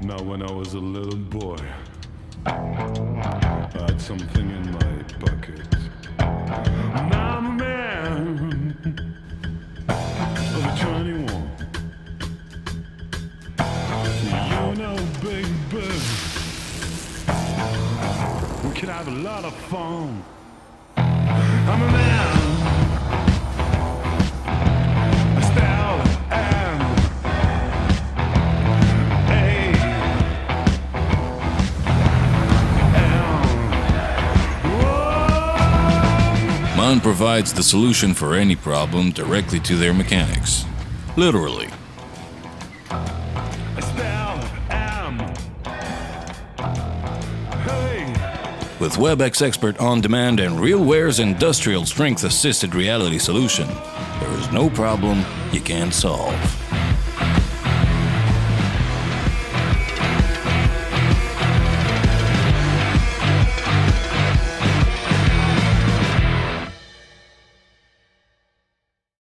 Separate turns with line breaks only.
Now when I was a little boy, I had something in my pocket. Now I'm a man of 21. You know, baby, we could have a lot of fun. I'm a man. I still am.
MHS provides the solution for any problem directly to their mechanics. Literally.
I still am. Hey.
With WebEx Expert On Demand and RealWear's industrial strength assisted reality solution, there is no problem you can't solve.